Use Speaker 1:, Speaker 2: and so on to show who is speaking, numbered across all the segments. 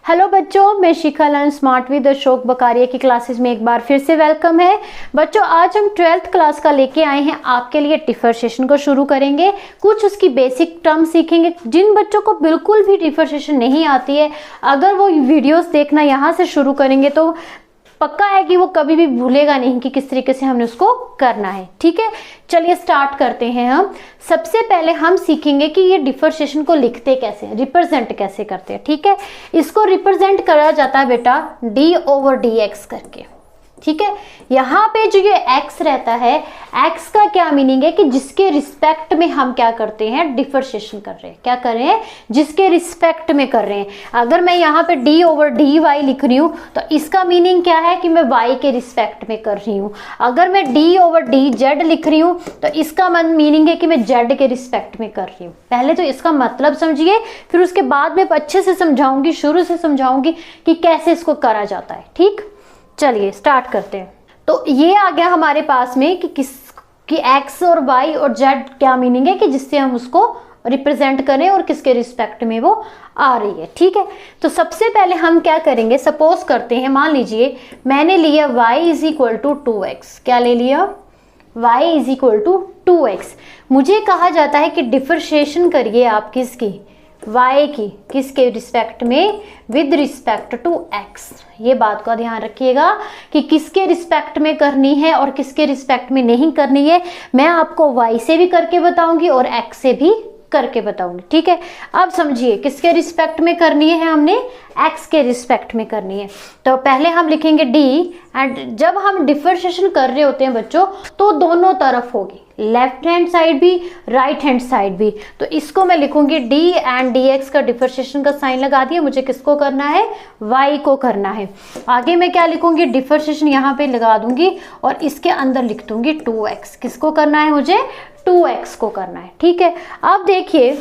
Speaker 1: Hello बच्चों, मैं शिखा learn smart with Ashok बकारिया की क्लासेस में एक बार फिर से वेलकम है। बच्चों, आज हम 12th क्लास का लेके आए हैं आपके लिए डिफरेंशिएशन को शुरू करेंगे। कुछ उसकी बेसिक टर्म सीखेंगे। जिन बच्चों को बिल्कुल भी डिफरेंशिएशन नहीं आती है, अगर वो वीडियोस देखना यहाँ से शुरू करेंगे तो पक्का है कि वो कभी भी भूलेगा नहीं कि किस तरीके से हमने उसको करना है। ठीक है, चलिए स्टार्ट करते हैं। हम सबसे पहले हम सीखेंगे कि ये डिफरेंशिएशन को लिखते कैसे हैं, रिप्रेजेंट कैसे करते हैं। ठीक है, इसको रिप्रेजेंट करा जाता है बेटा d/dx करके। ठीक है, यहाँ पे जो ये x रहता है, x का क्या मीनिंग है कि जिसके रिस्पेक्ट में हम क्या करते हैं, डिफरेंशिएशन कर रहे हैं। क्या कर रहे हैं, जिसके रिस्पेक्ट में कर रहे हैं। अगर मैं यहाँ पे d/dy लिख रही हूँ तो इसका मीनिंग क्या है कि मैं y के रिस्पेक्ट में कर रही हूँ। अगर मैं d/dz लिख रही हूँ तो इसका मीनिंग है कि मैं z के रिस्पेक्ट में कर रही हूँ। पहले तो इसका मतलब समझिए, फिर उसके बाद में अच्छे से समझाऊंगी, शुरू से समझाऊंगी कि कैसे इसको करा जाता है। ठीक, चलिए स्टार्ट करते हैं। तो ये आ गया हमारे पास में कि x और y और z क्या मीनिंग है कि जिससे हम उसको रिप्रेजेंट करें और किसके रिस्पेक्ट में वो आ रही है। ठीक है, तो सबसे पहले हम क्या करेंगे, सपोज करते हैं, मान लीजिए मैंने लिया y = 2x। क्या ले लिया, y = 2x। मुझे कहा जाता है कि डिफरेंशिएशन करिए आप किसकी, y की, किसके रिस्पेक्ट में, विद रिस्पेक्ट टू x। ये बात का ध्यान रखिएगा कि किसके रिस्पेक्ट में करनी है और किसके रिस्पेक्ट में नहीं करनी है। मैं आपको y से भी करके बताऊंगी और x से भी करके बताऊंगी। ठीक है, अब समझिए किसके रिस्पेक्ट में करनी है, हमने x के रिस्पेक्ट में करनी है। तो पहले हम लिखेंगे d, एंड जब हम डिफरेंशिएशन कर रहे होते हैं बच्चों तो दोनों तरफ होगी, लेफ्ट हैंड साइड भी, राइट हैंड साइड भी। तो इसको मैं लिखूंगी d एंड dx का डिफरेंशिएशन का साइन लगा दिया। मुझे किसको करना है, y को करना है। आगे मैं क्या लिखूंगी, डिफरेंशिएशन यहाँ पे लगा दूंगी और इसके अंदर लिख दूंगी 2x। किसको करना है, मुझे 2x को करना है। ठीक है, अब देखिए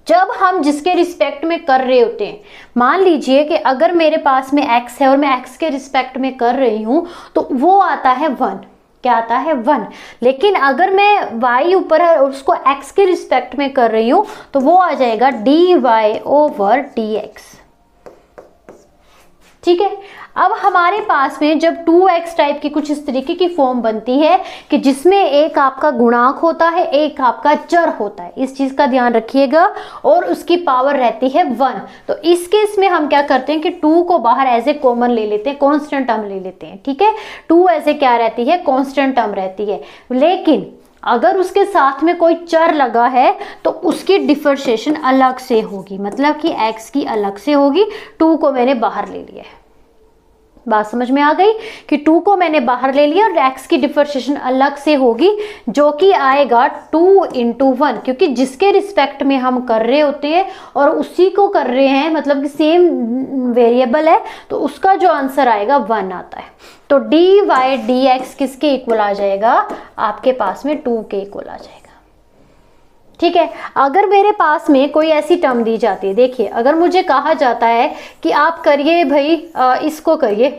Speaker 1: जब हम जिसके रिस्पेक्ट में कर रहे होते हैं, मान लीजिए कि अगर मेरे पास में x है और मैं x के रिस्पेक्ट में कर रही हूँ तो वो आता है 1। क्या आता है, 1। लेकिन अगर मैं y ऊपर है और उसको x के रिस्पेक्ट में कर रही हूँ तो वो आ जाएगा dy/dx। ठीक है, अब हमारे पास में जब 2x टाइप की कुछ इस तरीके की फॉर्म बनती है कि जिसमें एक आपका गुणांक होता है, एक आपका चर होता है, इस चीज का ध्यान रखिएगा, और उसकी पावर रहती है 1। तो इस केस में हम क्या करते हैं कि 2 को बाहर एज ए कॉमन ले लेते हैं, कांस्टेंट टर्म ले लेते हैं। ठीक है, 2 ऐसे क्या रहती है, कांस्टेंट टर्म रहती है। लेकिन अगर उसके साथ में कोई चर लगा है तो उसकी डिफरेंशिएशन अलग से होगी, मतलब कि x की अलग से होगी। 2 को मैंने बाहर ले लिया है। बात समझ में आ गई कि 2 को मैंने बाहर ले लिया और x की डिफरेंशिएशन अलग से होगी, जो कि आएगा 2 × 1, क्योंकि जिसके रिस्पेक्ट में हम कर रहे होते हैं और उसी को कर रहे हैं, मतलब कि सेम वेरिएबल है, तो उसका जो आंसर आएगा 1 आता है। तो dy/dx किसके इक्वल आ जाएगा, आपके पास में 2 के इक्वल आ जाएगा। ठीक है, अगर मेरे पास में कोई ऐसी टर्म दी जाती है, देखिए अगर मुझे कहा जाता है कि आप करिए भाई इसको करिए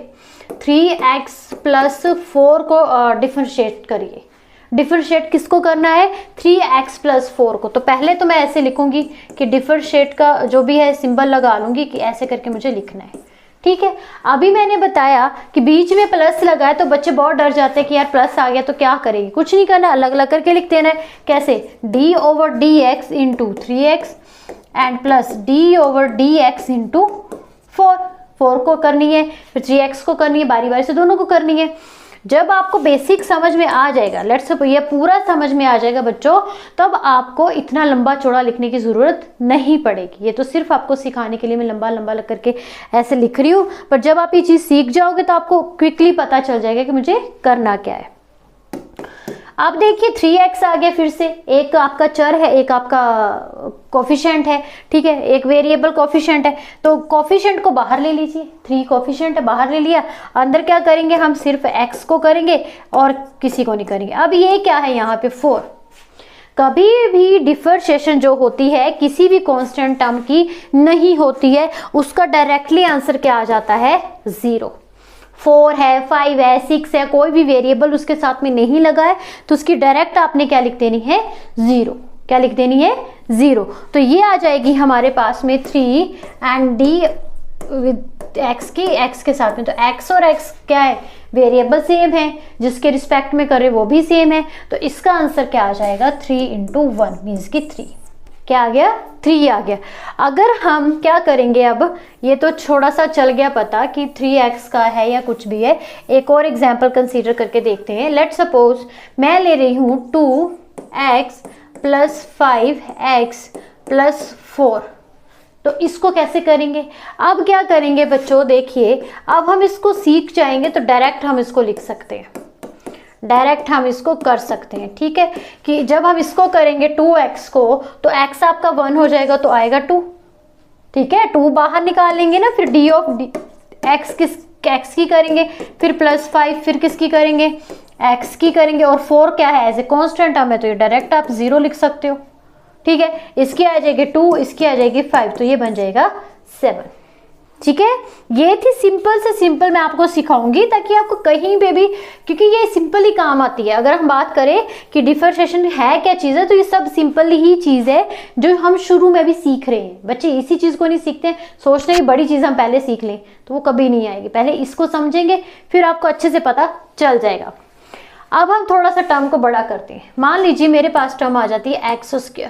Speaker 1: 3x + 4 को डिफरेंशिएट करिए। डिफरेंशिएट किसको करना है, 3x + 4 को। तो पहले तो मैं ऐसे लिखूंगी कि डिफरेंशिएट का जो भी है सिंबल लगा लूंगी कि ऐसे करके मुझे लिखना है। ठीक है, अभी मैंने बताया कि बीच में प्लस लगा है तो बच्चे बहुत डर जाते हैं कि यार प्लस आ गया तो क्या करेंगे। कुछ नहीं करना, अलग अलग करके लिख देना है। कैसे, d/dx × 3x and plus d/dx × 4 को करनी है, फिर 3x को करनी है, बारी बारी से दोनों को करनी है। जब आपको बेसिक समझ में आ जाएगा, लेट्स से ये पूरा समझ में आ जाएगा बच्चों, तब आपको इतना लंबा चौड़ा लिखने की ज़रूरत नहीं पड़ेगी। ये तो सिर्फ आपको सिखाने के लिए मैं लंबा लंबा लग करके ऐसे लिख रही हूँ, पर जब आप ये चीज़ सीख जाओगे तो आपको क्विकली पता चल जाएगा कि मुझे करना क्या है। अब देखिए 3x आ गया, फिर से एक आपका चर है, एक आपका कोफिशिएंट है। ठीक है, एक वेरिएबल कोफिशिएंट है, तो कोफिशिएंट को बाहर ले लीजिए। 3 कोफिशिएंट है, बाहर ले लिया। अंदर क्या करेंगे, हम सिर्फ x को करेंगे और किसी को नहीं करेंगे। अब ये क्या है, यहाँ पे 4। कभी भी डिफरेंशिएशन जो होती है किसी भी कांस्टेंट टर्म की नहीं होती है, उसका डायरेक्टली आंसर क्या आ जाता है, 0। 4 है, 5 है, 6 है, कोई भी वेरिएबल उसके साथ में नहीं लगा है तो उसकी डायरेक्ट आपने क्या लिख देनी है, 0। क्या लिख देनी है, 0। तो ये आ जाएगी हमारे पास में 3 एंड विद एक्स की एक्स के साथ में, तो एक्स और एक्स क्या है, वेरिएबल सेम है, जिसके रिस्पेक्ट में करे वो भी सेम है, तो इसका आंसर क्या आ जाएगा 3 × 1 मीन्स की 3। क्या आ गया, 3 आ गया। अगर हम क्या करेंगे, अब ये तो थोड़ा सा चल गया पता कि 3x का है या कुछ भी है। एक और एग्जांपल कंसीडर करके देखते हैं। लेट सपोज मैं ले रही हूँ 2x + 5x + 4, तो इसको कैसे करेंगे। अब क्या करेंगे बच्चों, देखिए अब हम इसको सीख जाएंगे तो डायरेक्ट हम इसको लिख सकते हैं, डायरेक्ट हम इसको कर सकते हैं। ठीक है, कि जब हम इसको करेंगे 2x को, तो x आपका 1 हो जाएगा तो आएगा 2। ठीक है, 2 बाहर निकालेंगे ना, फिर d ऑफ x x की करेंगे, फिर +5 फिर किसकी करेंगे, x की करेंगे, और 4 क्या है, एज ए कॉन्स्टेंट टर्म है, तो ये डायरेक्ट आप 0 लिख सकते हो। ठीक है, इसकी आ जाएगी 2, इसकी आ जाएगी 5, तो ये बन जाएगा 7। ठीक है, ये थी सिंपल से सिंपल, मैं आपको सिखाऊंगी ताकि आपको कहीं पे भी, क्योंकि ये सिंपल ही काम आती है। अगर हम बात करें कि डिफरेंशिएशन है क्या चीज़ है, तो ये सब सिंपल ही चीज़ है जो हम शुरू में भी सीख रहे हैं। बच्चे इसी चीज़ को नहीं सीखते, सोचते हैं कि बड़ी चीज़ हम पहले सीख लें, तो वो कभी नहीं आएगी। पहले इसको समझेंगे फिर आपको अच्छे से पता चल जाएगा। अब हम थोड़ा सा टर्म को बड़ा करते हैं। मान लीजिए मेरे पास टर्म आ जाती है x²।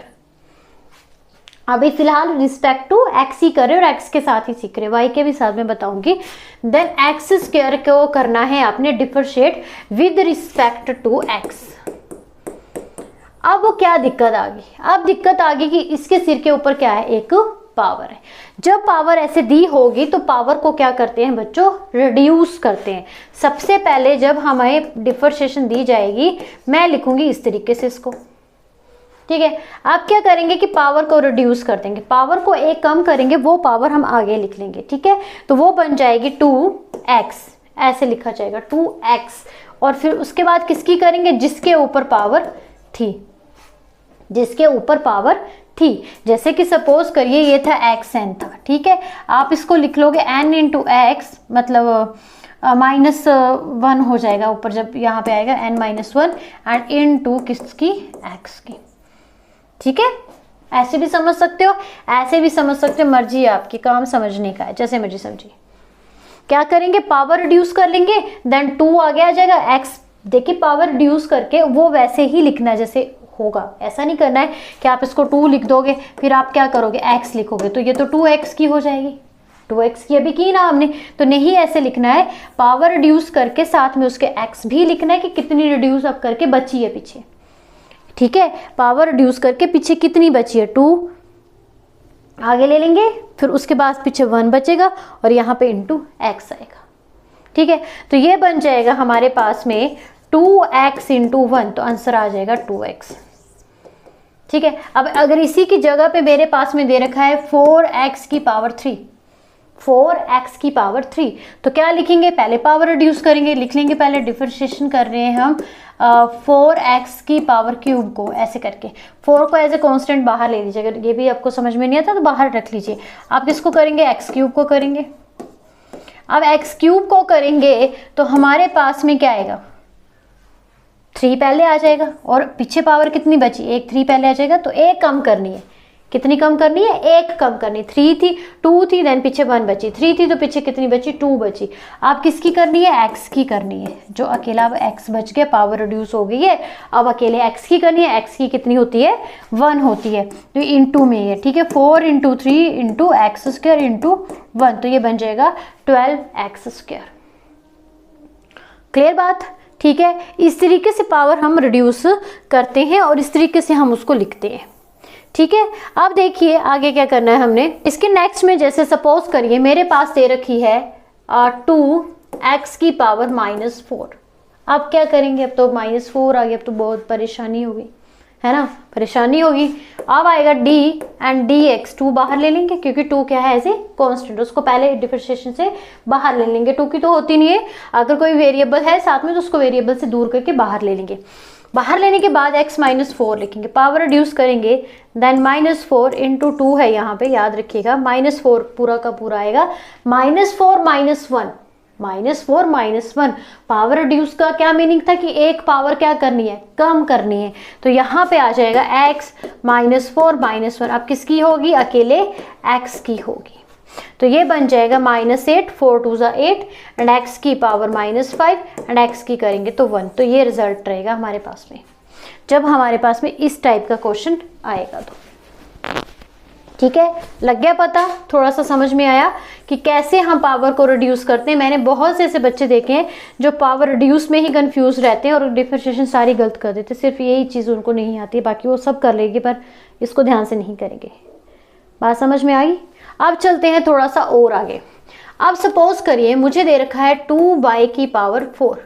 Speaker 1: अभी फिलहाल रिस्पेक्ट टू x ही कर रहे और x के साथ ही सीख रहे, y के भी साथ में बताऊंगी। देन x² को करना है आपने differentiate with respect to x। अब वो क्या दिक्कत आ गई, अब दिक्कत आ गई कि इसके सिर के ऊपर क्या है, एक पावर है। जब पावर ऐसे दी होगी तो पावर को क्या करते हैं बच्चों, रिड्यूस करते हैं। सबसे पहले जब हमें डिफरेंशिएशन दी जाएगी, मैं लिखूंगी इस तरीके से इसको। ठीक है, आप क्या करेंगे कि पावर को रिड्यूस कर देंगे, पावर को एक कम करेंगे, वो पावर हम आगे लिख लेंगे। ठीक है, तो वो बन जाएगी 2x, ऐसे लिखा जाएगा 2x, और फिर उसके बाद किसकी करेंगे, जिसके ऊपर पावर थी, जिसके ऊपर पावर थी। जैसे कि सपोज करिए ये था xn था। ठीक है, आप इसको लिख लोगे n × x, मतलब -1 हो जाएगा ऊपर, जब यहाँ पे आएगा n-1 एंड इनटू किसकी, x की। ठीक है, ऐसे भी समझ सकते हो, ऐसे भी समझ सकते हो, मर्जी है आपकी, काम समझने का है, जैसे मर्जी समझिए। क्या करेंगे, पावर रिड्यूस कर लेंगे, देन 2 आगे आ जाएगा, x। देखिए पावर रिड्यूस करके वो वैसे ही लिखना जैसे होगा, ऐसा नहीं करना है कि आप इसको 2 लिख दोगे फिर आप क्या करोगे, x लिखोगे, तो ये तो 2x की हो जाएगी। 2x की अभी की ना हमने, तो नहीं ऐसे लिखना है, पावर रिड्यूस करके साथ में उसके x भी लिखना है कि कितनी रिड्यूस अब करके बची है पीछे। ठीक है, पावर रिड्यूस करके पीछे कितनी बची है, 2 आगे ले लेंगे, फिर उसके बाद पीछे 1 बचेगा और यहाँ पे इंटू x आएगा। ठीक है, तो ये बन जाएगा हमारे पास में 2x × 1, तो आंसर आ जाएगा 2x। ठीक है, अब अगर इसी की जगह पे मेरे पास में दे रखा है 4x की पावर 3, 4x की पावर 3, तो क्या लिखेंगे, पहले पावर रिड्यूस करेंगे, लिख लेंगे, पहले डिफरेंशिएशन कर रहे हैं हम 4x की पावर क्यूब को, ऐसे करके 4 को एज ए कांस्टेंट बाहर ले लीजिए। अगर ये भी आपको समझ में नहीं आता तो बाहर रख लीजिए। आप किसको करेंगे, x³ को करेंगे। अब x³ को करेंगे तो हमारे पास में क्या आएगा, 3 पहले आ जाएगा, और पीछे पावर कितनी बची, 1 3 पहले आ जाएगा, तो 1 कम करनी है। कितनी कम करनी है, 1 कम करनी। 3 थी, 2 थी, देन पीछे 1 बची, 3 थी तो पीछे कितनी बची, 2 बची। आप किसकी करनी है, x की करनी है। जो अकेला x बच गया, पावर रिड्यूस हो गई है, अब अकेले x की करनी है। x की कितनी होती है, 1 होती है, तो इनटू में है। ठीक है, 4 × 3 × x² × 1, तो ये बन जाएगा 12x²। क्लियर बात। ठीक है, इस तरीके से पावर हम रिड्यूस करते हैं और इस तरीके से हम उसको लिखते हैं। ठीक है, अब देखिए आगे क्या करना है हमने। इसके नेक्स्ट में जैसे सपोज करिए मेरे पास दे रखी है 2x की पावर -4। अब क्या करेंगे, अब तो -4 आ गया, अब तो बहुत परेशानी होगी, है ना, परेशानी होगी। अब आएगा d एंड dx, 2 बाहर ले लेंगे क्योंकि 2 क्या है, ऐसे कांस्टेंट, उसको पहले डिफरेंशिएशन से बाहर ले लेंगे। 2 की तो होती नहीं है, अगर कोई वेरिएबल है साथ में तो उसको वेरिएबल से दूर करके बाहर ले लेंगे। बाहर लेने के बाद x -4 लिखेंगे, पावर रिड्यूस करेंगे, देन -4 × 2 है यहाँ पे, याद रखिएगा, -4 पूरा का पूरा आएगा, -4 -1, पावर रिड्यूस का क्या मीनिंग था कि एक पावर क्या करनी है, कम करनी है, तो यहाँ पे आ जाएगा x -4 -1। अब किसकी होगी, अकेले x की होगी। तो ये बन जाएगा -8, 4 2 ज़ा 8 एंड x की पावर -5 एंड x की करेंगे तो 1। तो ये रिजल्ट रहेगा हमारे पास में जब हमारे पास में इस टाइप का क्वेश्चन आएगा तो। ठीक है, लग गया पता, थोड़ा सा समझ में आया कि कैसे हम पावर को रिड्यूस करते हैं। मैंने बहुत से ऐसे बच्चे देखे हैं जो पावर रिड्यूस में ही कंफ्यूज रहते हैं और डिफरेंशिएशन सारी गलत कर देते हैं। सिर्फ यही चीज़ उनको नहीं आती, बाकी वो सब कर लेंगे पर इसको ध्यान से नहीं करेंगे। बात समझ में आई? अब चलते हैं थोड़ा सा और आगे। अब सपोज करिए मुझे दे रखा है 2y की पावर 4,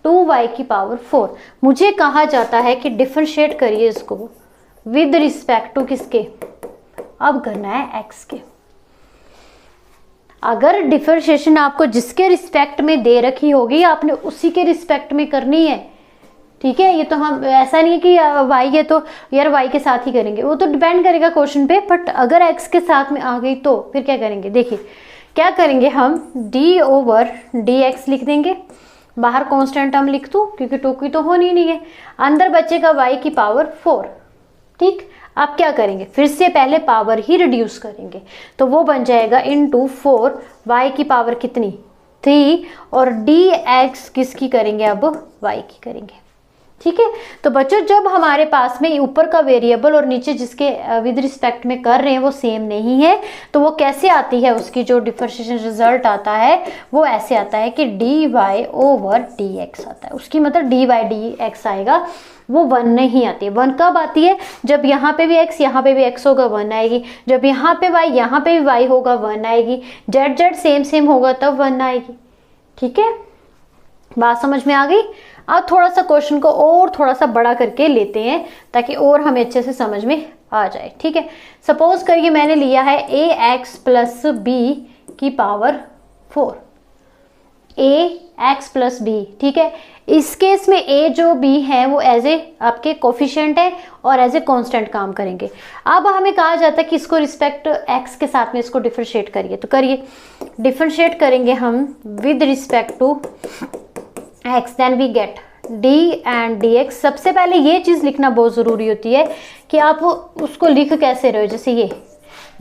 Speaker 1: 2y की पावर 4। मुझे कहा जाता है कि डिफरेंशिएट करिए इसको विद रिस्पेक्ट टू किसके, अब करना है x के। अगर डिफरेंशिएशन आपको जिसके रिस्पेक्ट में दे रखी होगी आपने उसी के रिस्पेक्ट में करनी है। ठीक है, ये तो हम ऐसा नहीं है कि y है तो यार y के साथ ही करेंगे, वो तो डिपेंड करेगा क्वेश्चन पे। बट अगर x के साथ में आ गई तो फिर क्या करेंगे, देखिए क्या करेंगे हम d/dx लिख देंगे। बाहर कांस्टेंट टर्म लिख दूं क्योंकि 2 की तो होनी नहीं है, अंदर बचेगा y की पावर 4। ठीक, अब क्या करेंगे, फिर से पहले पावर ही रिड्यूस करेंगे तो वो बन जाएगा इंटू 4, y की पावर कितनी 3 और dx किसकी करेंगे, अब y की करेंगे। ठीक है, तो बच्चों जब हमारे पास में ऊपर का वेरिएबल और नीचे जिसके विद रिस्पेक्ट में कर रहे हैं वो सेम नहीं है तो वो कैसे आती है, उसकी जो डिफरेंशिएशन रिजल्ट आता है वो ऐसे आता है कि dy/dx आता है। उसकी मतलब dy/dx आएगा, वो 1 नहीं आती है। 1 कब आती है, जब यहाँ पे भी x यहाँ पे भी x होगा 1 आएगी, जब यहाँ पे y यहाँ पे भी y होगा 1 आएगी, z सेम होगा तब 1 आएगी। ठीक है, बात समझ में आ गई? अब थोड़ा सा क्वेश्चन को और थोड़ा सा बड़ा करके लेते हैं ताकि और हमें अच्छे से समझ में आ जाए। ठीक है, सपोज करिए मैंने लिया है ax प्लस b की पावर 4, ax प्लस b। ठीक है, इस केस में a जो b है वो एज ए आपके कोफिशिएंट है और एज ए कांस्टेंट काम करेंगे। अब हमें कहा जाता है कि इसको रिस्पेक्ट x के साथ में इसको डिफरेंशिएट करिए, तो करिए डिफरेंशिएट करेंगे हम with respect to x, then we get d and dx। सबसे पहले ये चीज़ लिखना बहुत ज़रूरी होती है कि आप उसको लिख कैसे रहे हो। जैसे ये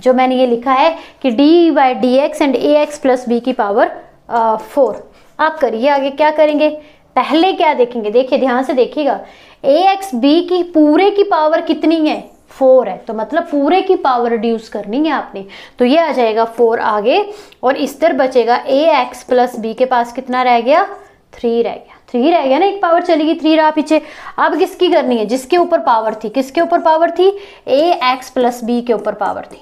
Speaker 1: जो मैंने ये लिखा है कि dy/dx and ax plus b की पावर 4। आप करिए आगे क्या करेंगे, पहले क्या देखेंगे, देखिए ध्यान से देखिएगा, ax b की पूरे की पावर कितनी है 4 है, तो मतलब पूरे की पावर रिड्यूस करनी है आपने, तो ये आ जाएगा 4 आगे और इस तरह बचेगा ax प्लस b के पास कितना रह गया 3 रह गया। 3 रह गया ना, एक पावर चलेगी 3 रहा पीछे। अब किसकी करनी है, जिसके ऊपर पावर थी, किसके ऊपर पावर थी, ax प्लस b के ऊपर पावर थी।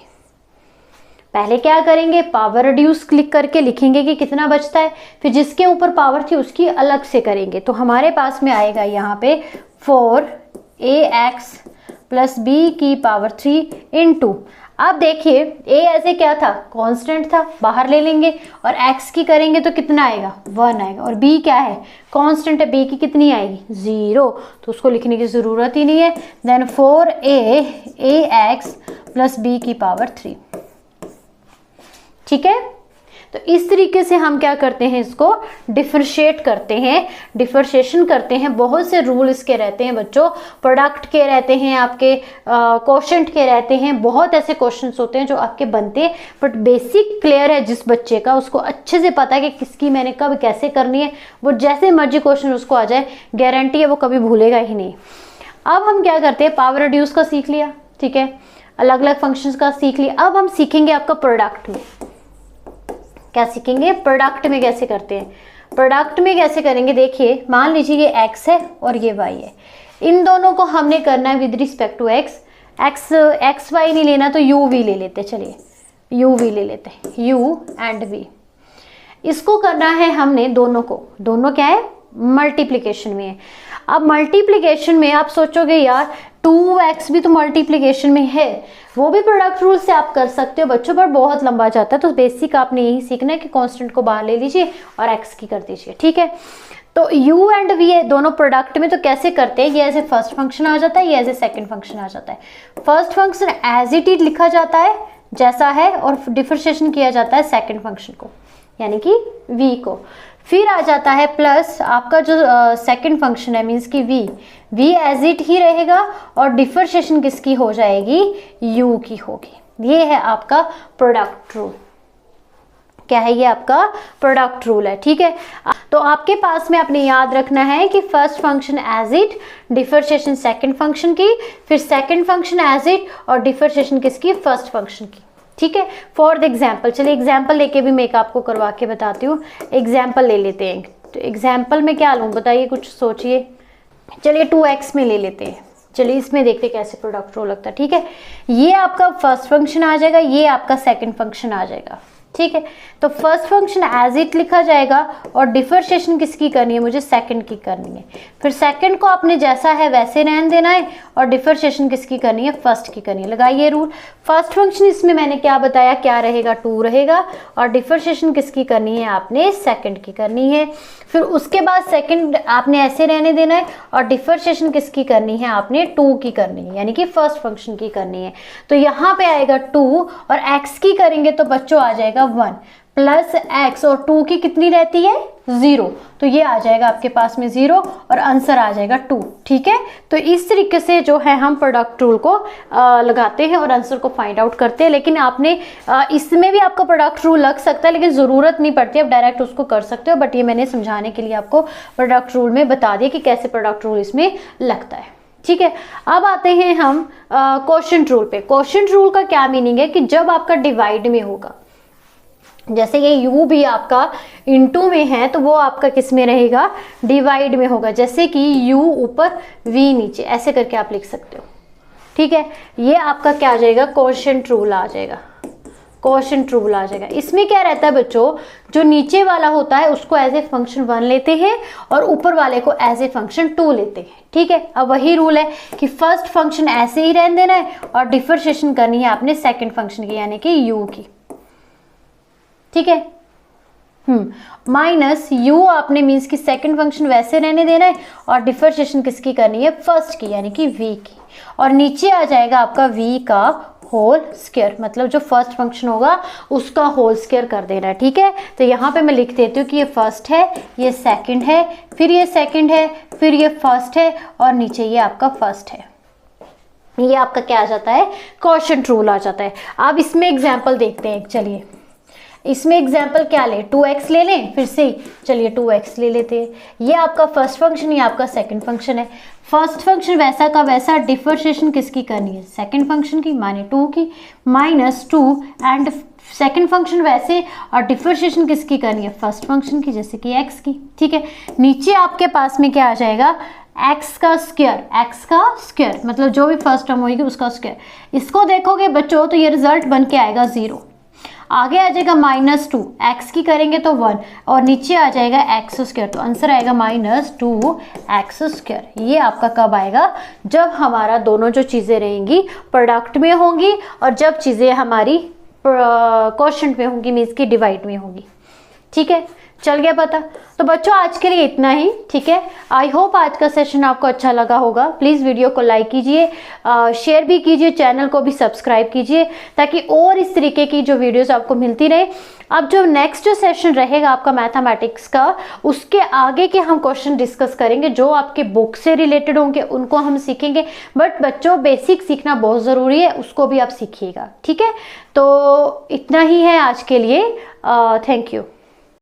Speaker 1: पहले क्या करेंगे, पावर रिड्यूस क्लिक करके लिखेंगे कि कितना बचता है, फिर जिसके ऊपर पावर थी उसकी अलग से करेंगे। तो हमारे पास में आएगा यहाँ पे 4ax प्लस b की पावर 3 इंटू, अब देखिए a ऐसे क्या था, कांस्टेंट था, बाहर ले लेंगे और x की करेंगे तो कितना आएगा 1 आएगा, और b क्या है, कांस्टेंट है, b की कितनी आएगी 0, तो उसको लिखने की ज़रूरत ही नहीं है। देन 4ax प्लस b की पावर 3। ठीक है, तो इस तरीके से हम क्या करते हैं, इसको डिफरेंशिएट करते हैं, डिफरेंशिएशन करते हैं। बहुत से रूल इसके रहते हैं बच्चों, प्रोडक्ट के रहते हैं, आपके कोशेंट के रहते हैं, बहुत ऐसे क्वेश्चंस होते हैं जो आपके बनते हैं। बट बेसिक क्लियर है जिस बच्चे का, उसको अच्छे से पता है कि किसकी मैंने कब कैसे करनी है, वो जैसे मर्जी क्वेश्चन उसको आ जाए, गारंटी है वो कभी भूलेगा ही नहीं। अब हम क्या करते हैं, पावर रिड्यूस का सीख लिया, ठीक है, अलग अलग फंक्शंस का सीख लिया। अब हम सीखेंगे आपका प्रोडक्ट में क्या सीखेंगे, प्रोडक्ट में कैसे करते हैं। प्रोडक्ट में कैसे करेंगे, देखिए मान लीजिए ये x है और ये y है, इन दोनों को हमने करना है with respect to x y नहीं लेना तो u v ले लेते, चलिए u v ले लेते हैं, u एंड v। इसको करना है हमने दोनों को, दोनों क्या है मल्टीप्लिकेशन में है। अब मल्टीप्लिकेशन में आप सोचोगे यार 2x भी तो मल्टीप्लिकेशन में है, वो भी प्रोडक्ट रूल से आप कर सकते हो बच्चों, पर बहुत लंबा जाता है। तो बेसिक आपने यही सीखना है कि कांस्टेंट को बाहर ले लीजिए और x की कर दीजिए। ठीक है, तो u एंड v है दोनों प्रोडक्ट में, तो कैसे करते हैं, ये एज ए फर्स्ट फंक्शन आ जाता है, ये एज ए सेकेंड फंक्शन आ जाता है। First function as it is लिखा जाता है जैसा है और डिफरेंशिएशन किया जाता है सेकेंड फंक्शन को यानी कि v को, फिर आ जाता है प्लस आपका जो सेकंड फंक्शन है मीन्स कि v एज इट ही रहेगा और डिफरेंशिएशन किसकी हो जाएगी u की होगी। ये है आपका प्रोडक्ट रूल। क्या है ये? आपका प्रोडक्ट रूल है, ठीक है। तो आपके पास में आपने याद रखना है कि first function as it, differentiation second function की, फिर सेकंड फंक्शन एज इट और डिफरेंशिएशन किसकी? फर्स्ट फंक्शन की, ठीक है। फॉर द एग्जाम्पल, चलिए एग्जाम्पल लेके भी मैं एक आपको करवा के बताती हूँ। एग्जाम्पल ले लेते हैं, तो एग्जाम्पल में क्या लूँ बताइए, कुछ सोचिए। चलिए 2x में ले लेते हैं, चलिए इसमें देखते हैं कैसे प्रोडक्ट रूल लगता है, ठीक है। ये आपका फर्स्ट फंक्शन आ जाएगा, ये आपका सेकंड फंक्शन आ जाएगा, ठीक है। तो फर्स्ट फंक्शन एज इट लिखा जाएगा और डिफरेंशिएशन किसकी करनी है? मुझे सेकंड की करनी है। फिर सेकंड को आपने जैसा है वैसे रहने देना है और डिफरेंशिएशन किसकी करनी है? फर्स्ट की करनी है। लगाइए रूल। फर्स्ट फंक्शन इसमें मैंने क्या बताया, क्या रहेगा? 2 रहेगा और डिफरेंशिएशन किसकी करनी है? आपने सेकंड की करनी है। फिर उसके बाद सेकंड आपने ऐसे रहने देना है और डिफरेंशिएशन किसकी करनी है? आपने 2 की करनी है, यानी कि फर्स्ट फंक्शन की करनी है। तो यहाँ पे आएगा 2 और x की करेंगे तो बच्चों आ जाएगा 1 प्लस x और 2 की कितनी रहती है? 0। तो ये आ जाएगा आपके पास में 0 और आंसर आ जाएगा 2, ठीक है। तो इस तरीके से जो है हम प्रोडक्ट रूल को लगाते हैं और आंसर को फाइंड आउट करते हैं। लेकिन आपने इसमें भी आपका प्रोडक्ट रूल लग सकता है, लेकिन ज़रूरत नहीं पड़ती, आप डायरेक्ट उसको कर सकते हो। बट ये मैंने समझाने के लिए आपको प्रोडक्ट रूल में बता दिया कि कैसे प्रोडक्ट रूल इसमें लगता है, ठीक है। अब आते हैं हम क्वोशिएंट रूल पे। क्वोशिएंट रूल का क्या मीनिंग है कि जब आपका डिवाइड में होगा, जैसे ये u भी आपका इनटू में है तो वो आपका किस में रहेगा? डिवाइड में होगा। जैसे कि u ऊपर v नीचे, ऐसे करके आप लिख सकते हो, ठीक है। ये आपका क्या आ जाएगा? क्वोशिएंट रूल आ जाएगा। क्वोशिएंट रूल आ जाएगा। इसमें क्या रहता है बच्चों, जो नीचे वाला होता है उसको एज ए फंक्शन 1 लेते हैं और ऊपर वाले को एज ए फंक्शन 2 लेते हैं, ठीक है। अब वही रूल है कि फर्स्ट फंक्शन ऐसे ही रहने देना है और डिफरेंशिएशन करनी है आपने सेकंड फंक्शन की, यानी कि u की, ठीक है। माइनस u आपने मीन्स कि सेकंड फंक्शन वैसे रहने देना है और डिफरेंशिएशन किसकी करनी है? फर्स्ट की, यानी कि v की। और नीचे आ जाएगा आपका v का होल स्क्वायर, मतलब जो फर्स्ट फंक्शन होगा उसका होल स्क्वायर कर देना है, ठीक है। तो यहाँ पे मैं लिख देती हूँ कि ये फर्स्ट है, ये सेकंड है, फिर ये सेकंड है, फिर ये फर्स्ट है और नीचे ये आपका फर्स्ट है। ये आपका क्या आ जाता है? क्वोशिएंट रूल आ जाता है। अब इसमें एग्जाम्पल देखते हैं। चलिए इसमें एग्जाम्पल क्या ले? 2x ले लें फिर से, चलिए 2x ले लेते हैं। ये आपका फर्स्ट फंक्शन, ये आपका सेकंड फंक्शन है। फर्स्ट फंक्शन वैसा का वैसा, डिफरेंशिएशन किसकी करनी है? सेकंड फंक्शन की, माने 2 की, माइनस 2 एंड सेकंड फंक्शन वैसे और डिफरेंशिएशन किसकी करनी है? फर्स्ट फंक्शन की, जैसे कि x की, ठीक है। नीचे आपके पास में क्या आ जाएगा? x का स्क्वायर, मतलब जो भी फर्स्ट टर्म होगी उसका स्क्वायर। इसको देखोगे बच्चों तो ये रिजल्ट बन के आएगा 0। आगे आ जाएगा माइनस 2, एक्स की करेंगे तो 1 और नीचे आ जाएगा एक्स स्क्वायर, तो आंसर आएगा माइनस 2x स्क्वायर। ये आपका कब आएगा? जब हमारा दोनों जो चीज़ें रहेंगी प्रोडक्ट में होंगी और जब चीज़ें हमारी क्वोशिएंट में होंगी, मीन्स की डिवाइड में होंगी, ठीक है। चल गया पता? तो बच्चों आज के लिए इतना ही, ठीक है। आई होप आज का सेशन आपको अच्छा लगा होगा। प्लीज़ वीडियो को लाइक कीजिए, शेयर भी कीजिए, चैनल को भी सब्सक्राइब कीजिए ताकि और इस तरीके की जो वीडियोस आपको मिलती रहे। अब जो नेक्स्ट जो सेशन रहेगा आपका मैथमेटिक्स का, उसके आगे के हम क्वेश्चन डिस्कस करेंगे जो आपके बुक से रिलेटेड होंगे, उनको हम सीखेंगे। बट बच्चों बेसिक सीखना बहुत ज़रूरी है, उसको भी आप सीखिएगा, ठीक है। तो इतना ही है आज के लिए। Thank you.